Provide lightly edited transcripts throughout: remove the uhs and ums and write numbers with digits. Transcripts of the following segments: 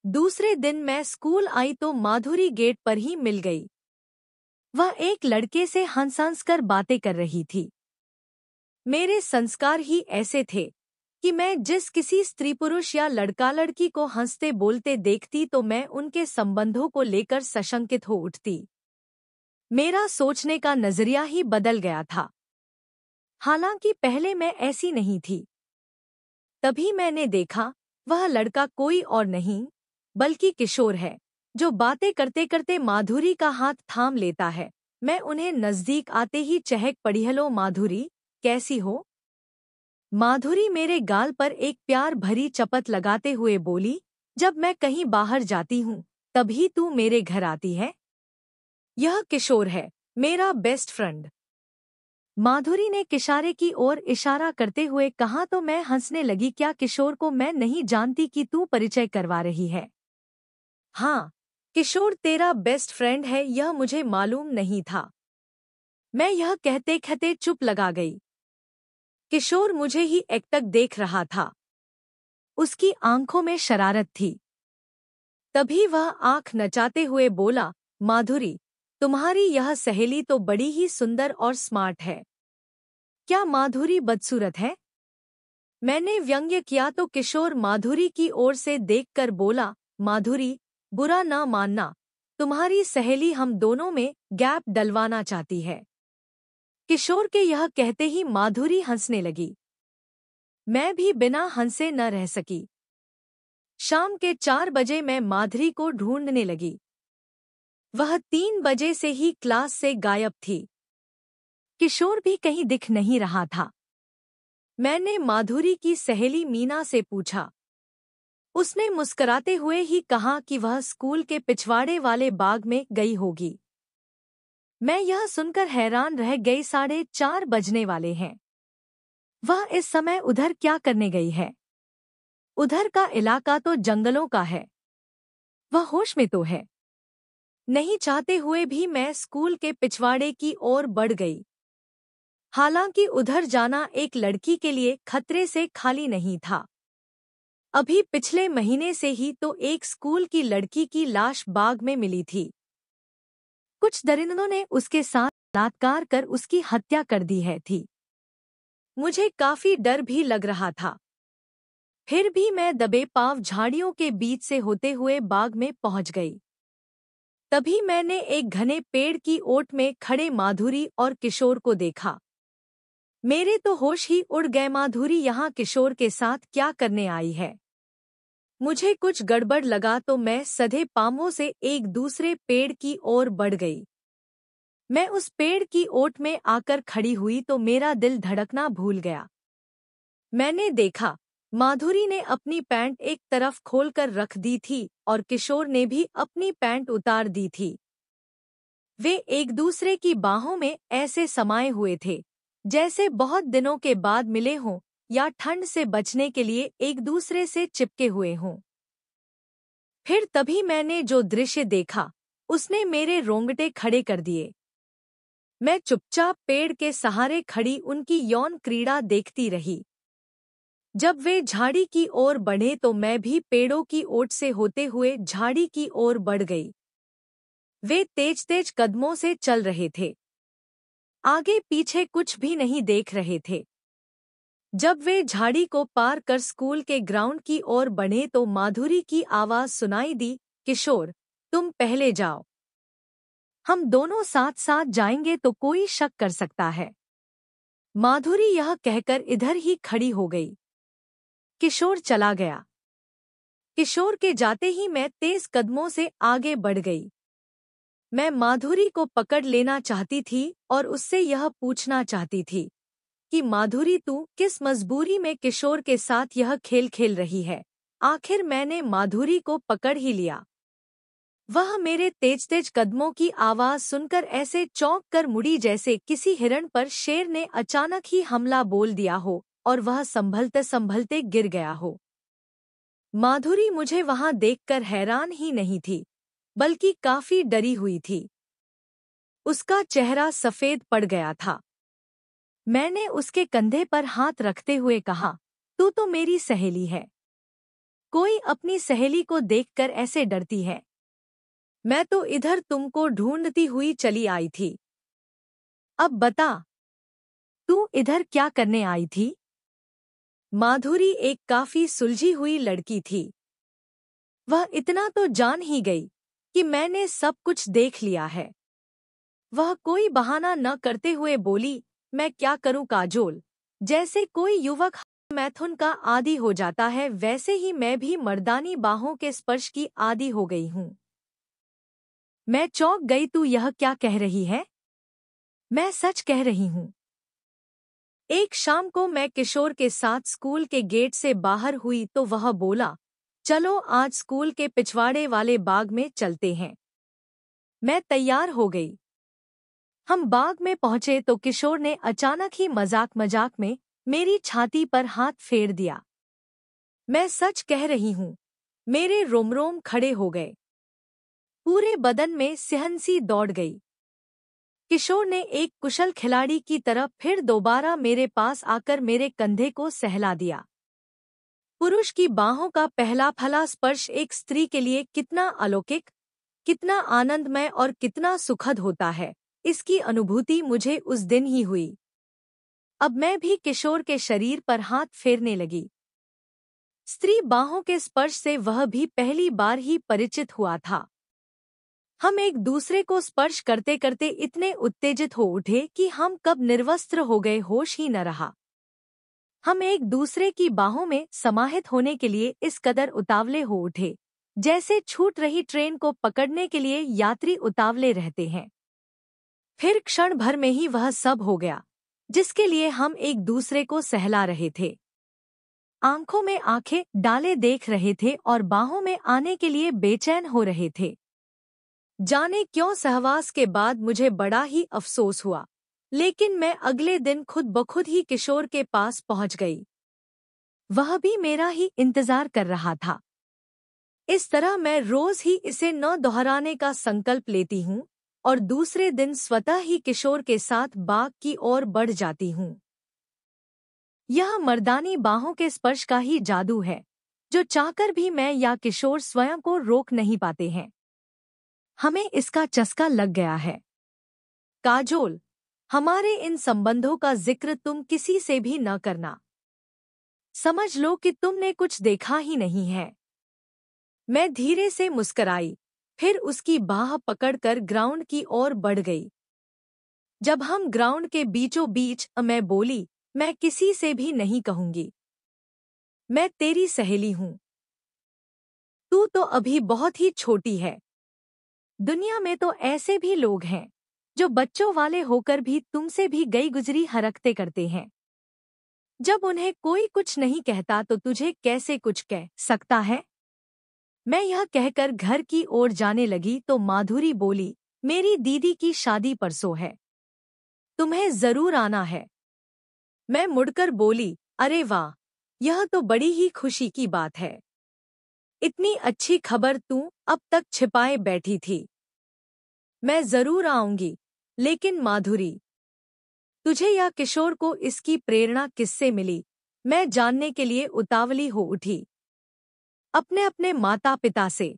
दूसरे दिन मैं स्कूल आई तो माधुरी गेट पर ही मिल गई। वह एक लड़के से हंस-हंस कर बातें कर रही थी। मेरे संस्कार ही ऐसे थे कि मैं जिस किसी स्त्री पुरुष या लड़का लड़की को हंसते बोलते देखती तो मैं उनके संबंधों को लेकर सशंकित हो उठती। मेरा सोचने का नजरिया ही बदल गया था। हालांकि पहले मैं ऐसी नहीं थी। तभी मैंने देखा वह लड़का कोई और नहीं बल्कि किशोर है, जो बातें करते करते माधुरी का हाथ थाम लेता है। मैं उन्हें नजदीक आते ही चहक पड़ी। हेलो माधुरी, कैसी हो? माधुरी मेरे गाल पर एक प्यार भरी चपत लगाते हुए बोली, जब मैं कहीं बाहर जाती हूँ तभी तू मेरे घर आती है। यह किशोर है, मेरा बेस्ट फ्रेंड। माधुरी ने किशारे की ओर इशारा करते हुए कहा तो मैं हंसने लगी। क्या किशोर को मैं नहीं जानती कि तू परिचय करवा रही है? हाँ, किशोर तेरा बेस्ट फ्रेंड है, यह मुझे मालूम नहीं था। मैं यह कहते कहते चुप लगा गई। किशोर मुझे ही एकटक देख रहा था। उसकी आंखों में शरारत थी। तभी वह आंख नचाते हुए बोला, माधुरी, तुम्हारी यह सहेली तो बड़ी ही सुंदर और स्मार्ट है। क्या माधुरी बदसूरत है? मैंने व्यंग्य किया तो किशोर माधुरी की ओर से देखकर बोला, माधुरी, बुरा ना मानना, तुम्हारी सहेली हम दोनों में गैप डलवाना चाहती है। किशोर के यह कहते ही माधुरी हंसने लगी। मैं भी बिना हंसे न रह सकी। शाम के 4 बजे मैं माधुरी को ढूंढने लगी। वह 3 बजे से ही क्लास से गायब थी। किशोर भी कहीं दिख नहीं रहा था। मैंने माधुरी की सहेली मीना से पूछा। उसने मुस्कुराते हुए ही कहा कि वह स्कूल के पिछवाड़े वाले बाग में गई होगी। मैं यह सुनकर हैरान रह गई। 4:30 बजने वाले हैं। वह इस समय उधर क्या करने गई है? उधर का इलाका तो जंगलों का है। वह होश में तो है। नहीं चाहते हुए भी मैं स्कूल के पिछवाड़े की ओर बढ़ गई। हालांकि उधर जाना एक लड़की के लिए खतरे से खाली नहीं था। अभी पिछले महीने से ही तो एक स्कूल की लड़की की लाश बाग में मिली थी। कुछ दरिंदों ने उसके साथ बलात्कार कर उसकी हत्या कर दी थी। मुझे काफी डर भी लग रहा था। फिर भी मैं दबे पांव झाड़ियों के बीच से होते हुए बाग में पहुंच गई। तभी मैंने एक घने पेड़ की ओट में खड़े माधुरी और किशोर को देखा। मेरे तो होश ही उड़ गए। माधुरी यहाँ किशोर के साथ क्या करने आई है? मुझे कुछ गड़बड़ लगा तो मैं सधे पांवों से एक दूसरे पेड़ की ओर बढ़ गई। मैं उस पेड़ की ओट में आकर खड़ी हुई तो मेरा दिल धड़कना भूल गया। मैंने देखा माधुरी ने अपनी पैंट एक तरफ खोलकर रख दी थी और किशोर ने भी अपनी पैंट उतार दी थी। वे एक दूसरे की बाहों में ऐसे समाये हुए थे जैसे बहुत दिनों के बाद मिले हों या ठंड से बचने के लिए एक दूसरे से चिपके हुए हों। फिर तभी मैंने जो दृश्य देखा उसने मेरे रोंगटे खड़े कर दिए। मैं चुपचाप पेड़ के सहारे खड़ी उनकी यौन क्रीड़ा देखती रही। जब वे झाड़ी की ओर बढ़े तो मैं भी पेड़ों की ओट से होते हुए झाड़ी की ओर बढ़ गई। वे तेज तेज कदमों से चल रहे थे। आगे पीछे कुछ भी नहीं देख रहे थे। जब वे झाड़ी को पार कर स्कूल के ग्राउंड की ओर बढ़े तो माधुरी की आवाज सुनाई दी, किशोर, तुम पहले जाओ। हम दोनों साथ साथ जाएंगे तो कोई शक कर सकता है। माधुरी यह कहकर इधर ही खड़ी हो गई। किशोर चला गया। किशोर के जाते ही मैं तेज कदमों से आगे बढ़ गई। मैं माधुरी को पकड़ लेना चाहती थी और उससे यह पूछना चाहती थी कि माधुरी, तू किस मजबूरी में किशोर के साथ यह खेल खेल रही है? आखिर मैंने माधुरी को पकड़ ही लिया। वह मेरे तेज तेज कदमों की आवाज सुनकर ऐसे चौंक कर मुड़ी जैसे किसी हिरण पर शेर ने अचानक ही हमला बोल दिया हो और वह संभलते संभलते गिर गया हो। माधुरी मुझे वहां देखकर हैरान ही नहीं थी, बल्कि काफी डरी हुई थी। उसका चेहरा सफेद पड़ गया था। मैंने उसके कंधे पर हाथ रखते हुए कहा, तू तो मेरी सहेली है। कोई अपनी सहेली को देखकर ऐसे डरती है। मैं तो इधर तुमको ढूंढती हुई चली आई थी। अब बता, तू इधर क्या करने आई थी? माधुरी एक काफी सुलझी हुई लड़की थी। वह इतना तो जान ही गई कि मैंने सब कुछ देख लिया है। वह कोई बहाना न करते हुए बोली, मैं क्या करूं काजोल, जैसे कोई युवक मैथुन का आदी हो जाता है वैसे ही मैं भी मर्दानी बाहों के स्पर्श की आदी हो गई हूं। मैं चौंक गई, तू यह क्या कह रही है? मैं सच कह रही हूं। एक शाम को मैं किशोर के साथ स्कूल के गेट से बाहर हुई तो वह बोला, चलो आज स्कूल के पिछवाड़े वाले बाग में चलते हैं। मैं तैयार हो गई। हम बाग में पहुंचे तो किशोर ने अचानक ही मजाक मजाक में मेरी छाती पर हाथ फेर दिया। मैं सच कह रही हूं, मेरे रोम-रोम खड़े हो गए। पूरे बदन में सिहनसी दौड़ गई। किशोर ने एक कुशल खिलाड़ी की तरह फिर दोबारा मेरे पास आकर मेरे कंधे को सहला दिया। पुरुष की बाहों का पहला फला स्पर्श एक स्त्री के लिए कितना अलौकिक, कितना आनंदमय और कितना सुखद होता है, इसकी अनुभूति मुझे उस दिन ही हुई। अब मैं भी किशोर के शरीर पर हाथ फेरने लगी। स्त्री बाहों के स्पर्श से वह भी पहली बार ही परिचित हुआ था। हम एक दूसरे को स्पर्श करते करते इतने उत्तेजित हो उठे कि हम कब निर्वस्त्र हो गए होश ही न रहा। हम एक दूसरे की बाहों में समाहित होने के लिए इस कदर उतावले हो उठे, जैसे छूट रही ट्रेन को पकड़ने के लिए यात्री उतावले रहते हैं। फिर क्षण भर में ही वह सब हो गया जिसके लिए हम एक दूसरे को सहला रहे थे। आंखों में आंखें डाले देख रहे थे और बाहों में आने के लिए बेचैन हो रहे थे। जाने क्यों सहवास के बाद मुझे बड़ा ही अफसोस हुआ, लेकिन मैं अगले दिन खुद ब खुद ही किशोर के पास पहुंच गई। वह भी मेरा ही इंतजार कर रहा था। इस तरह मैं रोज ही इसे न दोहराने का संकल्प लेती हूँ और दूसरे दिन स्वतः ही किशोर के साथ बाग की ओर बढ़ जाती हूँ। यह मर्दानी बाहों के स्पर्श का ही जादू है, जो चाहकर भी मैं या किशोर स्वयं को रोक नहीं पाते हैं। हमें इसका चस्का लग गया है। काजोल, हमारे इन संबंधों का जिक्र तुम किसी से भी न करना। समझ लो कि तुमने कुछ देखा ही नहीं है। मैं धीरे से मुस्कराई, फिर उसकी बाह पकड़कर ग्राउंड की ओर बढ़ गई। जब हम ग्राउंड के बीचों बीच मैं बोली, मैं किसी से भी नहीं कहूंगी। मैं तेरी सहेली हूं। तू तो अभी बहुत ही छोटी है। दुनिया में तो ऐसे भी लोग हैं जो बच्चों वाले होकर भी तुमसे भी गई गुजरी हरकतें करते हैं। जब उन्हें कोई कुछ नहीं कहता तो तुझे कैसे कुछ कह सकता है? मैं यह कहकर घर की ओर जाने लगी तो माधुरी बोली, मेरी दीदी की शादी परसों है, तुम्हें जरूर आना है। मैं मुड़कर बोली, अरे वाह, यह तो बड़ी ही खुशी की बात है। इतनी अच्छी खबर तू अब तक छिपाए बैठी थी। मैं जरूर आऊंगी, लेकिन माधुरी, तुझे या किशोर को इसकी प्रेरणा किससे मिली, मैं जानने के लिए उतावली हो उठी। अपने अपने माता पिता से।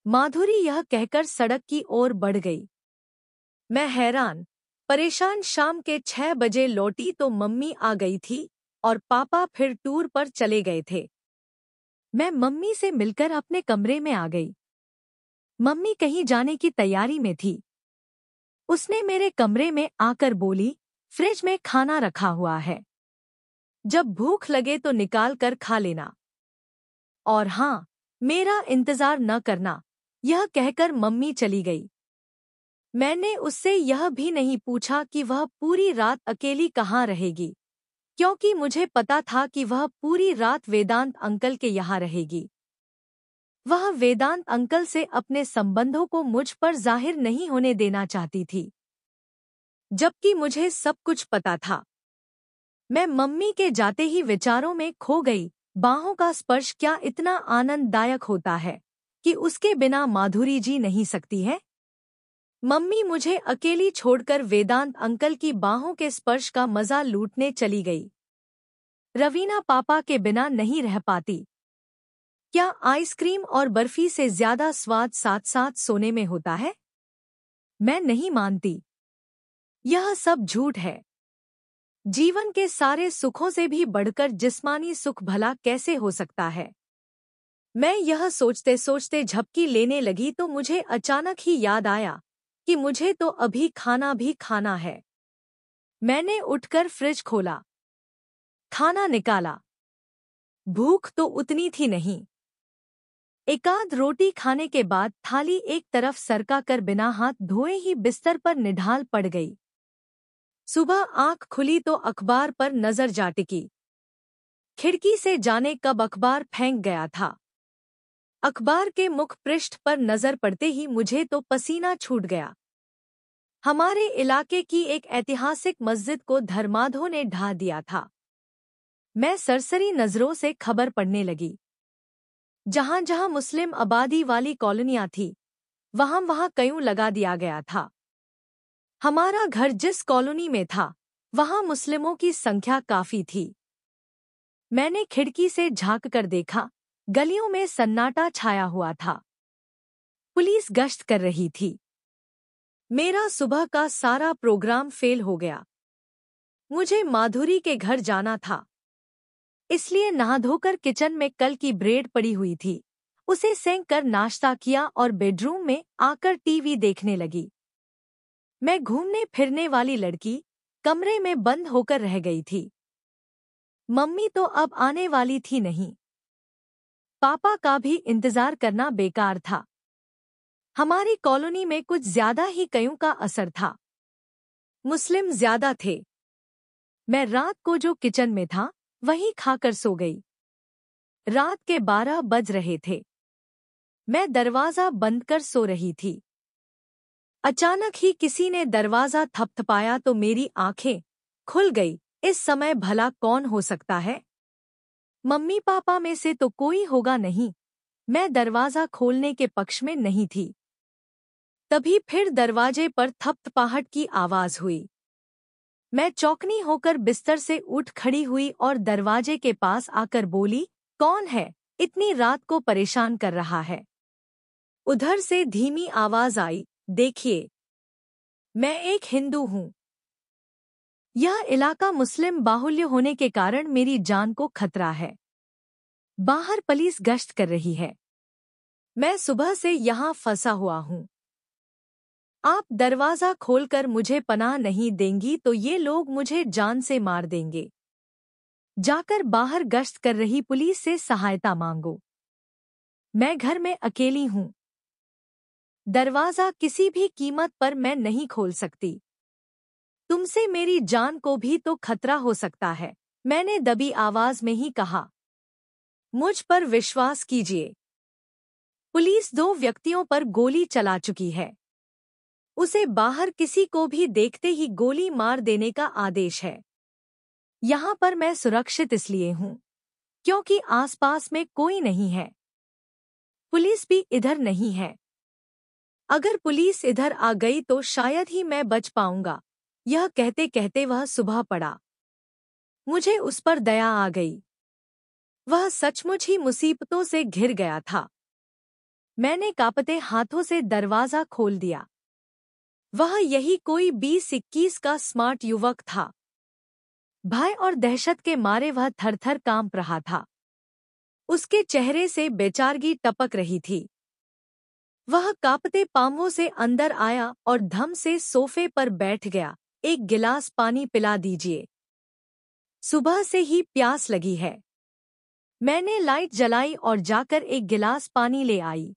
माधुरी यह कहकर सड़क की ओर बढ़ गई। मैं हैरान परेशान शाम के 6 बजे लौटी तो मम्मी आ गई थी और पापा फिर टूर पर चले गए थे। मैं मम्मी से मिलकर अपने कमरे में आ गई। मम्मी कहीं जाने की तैयारी में थी। उसने मेरे कमरे में आकर बोली, फ्रिज में खाना रखा हुआ है, जब भूख लगे तो निकाल कर खा लेना। और हाँ, मेरा इंतजार न करना। यह कहकर मम्मी चली गई। मैंने उससे यह भी नहीं पूछा कि वह पूरी रात अकेली कहाँ रहेगी, क्योंकि मुझे पता था कि वह पूरी रात वेदांत अंकल के यहाँ रहेगी। वह वेदांत अंकल से अपने संबंधों को मुझ पर जाहिर नहीं होने देना चाहती थी, जबकि मुझे सब कुछ पता था। मैं मम्मी के जाते ही विचारों में खो गई। बाहों का स्पर्श क्या इतना आनंददायक होता है कि उसके बिना माधुरी जी नहीं सकती है। मम्मी मुझे अकेली छोड़कर वेदांत अंकल की बाहों के स्पर्श का मजा लूटने चली गई। रवीना पापा के बिना नहीं रह पाती। क्या आइसक्रीम और बर्फी से ज्यादा स्वाद साथ साथ सोने में होता है? मैं नहीं मानती। यह सब झूठ है। जीवन के सारे सुखों से भी बढ़कर जिस्मानी सुख भला कैसे हो सकता है? मैं यह सोचते सोचते झपकी लेने लगी तो मुझे अचानक ही याद आया कि मुझे तो अभी खाना भी खाना है। मैंने उठकर फ्रिज खोला, खाना निकाला। भूख तो उतनी थी नहीं। एकाध रोटी खाने के बाद थाली एक तरफ सरका कर बिना हाथ धोए ही बिस्तर पर निढाल पड़ गई। सुबह आंख खुली तो अखबार पर नजर जा टिकी। खिड़की से जाने कब अखबार फेंक गया था। अखबार के मुख पृष्ठ पर नजर पड़ते ही मुझे तो पसीना छूट गया। हमारे इलाके की एक ऐतिहासिक मस्जिद को धर्मांधों ने ढा दिया था। मैं सरसरी नजरों से खबर पढ़ने लगी। जहां जहां मुस्लिम आबादी वाली कॉलोनियां थी, वहां वहां कयूं लगा दिया गया था। हमारा घर जिस कॉलोनी में था, वहां मुस्लिमों की संख्या काफी थी। मैंने खिड़की से झांक कर देखा, गलियों में सन्नाटा छाया हुआ था। पुलिस गश्त कर रही थी। मेरा सुबह का सारा प्रोग्राम फेल हो गया। मुझे माधुरी के घर जाना था, इसलिए नहा धोकर किचन में कल की ब्रेड पड़ी हुई थी, उसे सेंक कर नाश्ता किया और बेडरूम में आकर टीवी देखने लगी। मैं घूमने फिरने वाली लड़की कमरे में बंद होकर रह गई थी। मम्मी तो अब आने वाली थी नहीं। पापा का भी इंतजार करना बेकार था। हमारी कॉलोनी में कुछ ज्यादा ही कयूं का असर था। मुस्लिम ज्यादा थे। मैं रात को जो किचन में था, वहीं खाकर सो गई। रात के 12 बज रहे थे। मैं दरवाजा बंद कर सो रही थी। अचानक ही किसी ने दरवाजा थपथपाया तो मेरी आंखें खुल गई। इस समय भला कौन हो सकता है? मम्मी पापा में से तो कोई होगा नहीं। मैं दरवाजा खोलने के पक्ष में नहीं थी। तभी फिर दरवाजे पर थपथपाहट की आवाज हुई। मैं चौकनी होकर बिस्तर से उठ खड़ी हुई और दरवाजे के पास आकर बोली, कौन है इतनी रात को परेशान कर रहा है? उधर से धीमी आवाज आई, देखिए, मैं एक हिंदू हूँ। यह इलाका मुस्लिम बाहुल्य होने के कारण मेरी जान को खतरा है। बाहर पुलिस गश्त कर रही है। मैं सुबह से यहाँ फंसा हुआ हूँ। आप दरवाजा खोलकर मुझे पनाह नहीं देंगी तो ये लोग मुझे जान से मार देंगे। जाकर बाहर गश्त कर रही पुलिस से सहायता मांगो। मैं घर में अकेली हूँ। दरवाजा किसी भी कीमत पर मैं नहीं खोल सकती। तुमसे मेरी जान को भी तो खतरा हो सकता है, मैंने दबी आवाज में ही कहा। मुझ पर विश्वास कीजिए। पुलिस 2 व्यक्तियों पर गोली चला चुकी है। उसे बाहर किसी को भी देखते ही गोली मार देने का आदेश है। यहाँ पर मैं सुरक्षित इसलिए हूँ क्योंकि आसपास में कोई नहीं है। पुलिस भी इधर नहीं है। अगर पुलिस इधर आ गई तो शायद ही मैं बच पाऊंगा। यह कहते कहते वह सुबह पड़ा। मुझे उस पर दया आ गई। वह सचमुच ही मुसीबतों से घिर गया था। मैंने कांपते हाथों से दरवाजा खोल दिया। वह यही कोई 20-21 का स्मार्ट युवक था। भय और दहशत के मारे वह थर-थर कांप रहा था। उसके चेहरे से बेचारगी टपक रही थी। वह कांपते पांवों से अंदर आया और धम से सोफे पर बैठ गया। एक गिलास पानी पिला दीजिए। सुबह से ही प्यास लगी है। मैंने लाइट जलाई और जाकर एक गिलास पानी ले आई।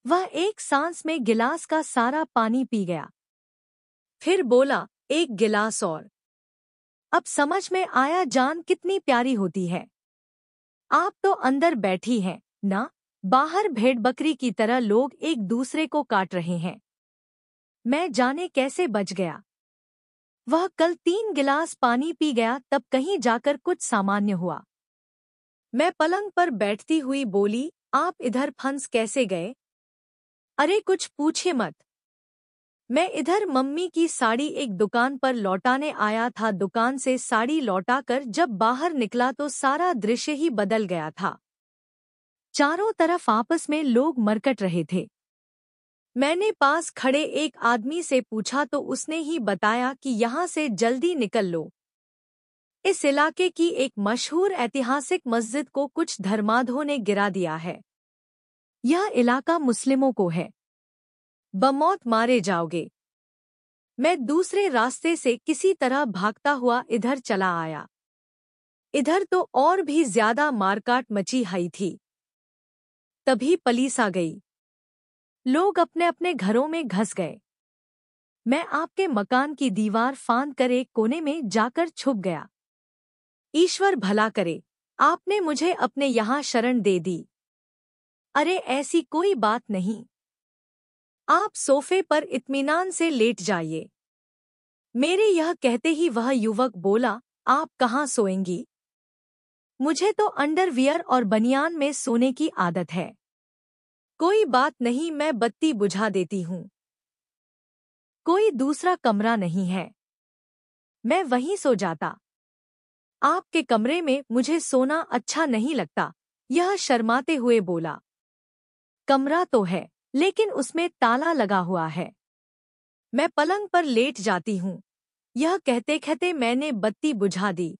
वह एक सांस में गिलास का सारा पानी पी गया। फिर बोला, एक गिलास और। अब समझ में आया जान कितनी प्यारी होती है। आप तो अंदर बैठी हैं ना, बाहर भेड़ बकरी की तरह लोग एक दूसरे को काट रहे हैं। मैं जाने कैसे बच गया। वह कल 3 गिलास पानी पी गया तब कहीं जाकर कुछ सामान्य हुआ। मैं पलंग पर बैठती हुई बोली, आप इधर फंस कैसे गए? अरे कुछ पूछिए मत। मैं इधर मम्मी की साड़ी एक दुकान पर लौटाने आया था। दुकान से साड़ी लौटाकर जब बाहर निकला तो सारा दृश्य ही बदल गया था। चारों तरफ आपस में लोग मरकट रहे थे। मैंने पास खड़े एक आदमी से पूछा तो उसने ही बताया कि यहाँ से जल्दी निकल लो। इस इलाके की एक मशहूर ऐतिहासिक मस्जिद को कुछ धर्मांधों ने गिरा दिया है। यह इलाका मुस्लिमों को है। बमौत मारे जाओगे। मैं दूसरे रास्ते से किसी तरह भागता हुआ इधर चला आया। इधर तो और भी ज्यादा मारकाट मची हुई थी। तभी पुलिस आ गई। लोग अपने अपने घरों में घस गए। मैं आपके मकान की दीवार फांद कर एक कोने में जाकर छुप गया। ईश्वर भला करे, आपने मुझे अपने यहाँ शरण दे दी। अरे ऐसी कोई बात नहीं। आप सोफे पर इत्मीनान से लेट जाइए। मेरे यह कहते ही वह युवक बोला, आप कहाँ सोएंगी? मुझे तो अंडरवियर और बनियान में सोने की आदत है। कोई बात नहीं, मैं बत्ती बुझा देती हूँ। कोई दूसरा कमरा नहीं है, मैं वहीं सो जाता। आपके कमरे में मुझे सोना अच्छा नहीं लगता, यह शर्माते हुए बोला। कमरा तो है, लेकिन उसमें ताला लगा हुआ है। मैं पलंग पर लेट जाती हूँ। यह कहते कहते मैंने बत्ती बुझा दी।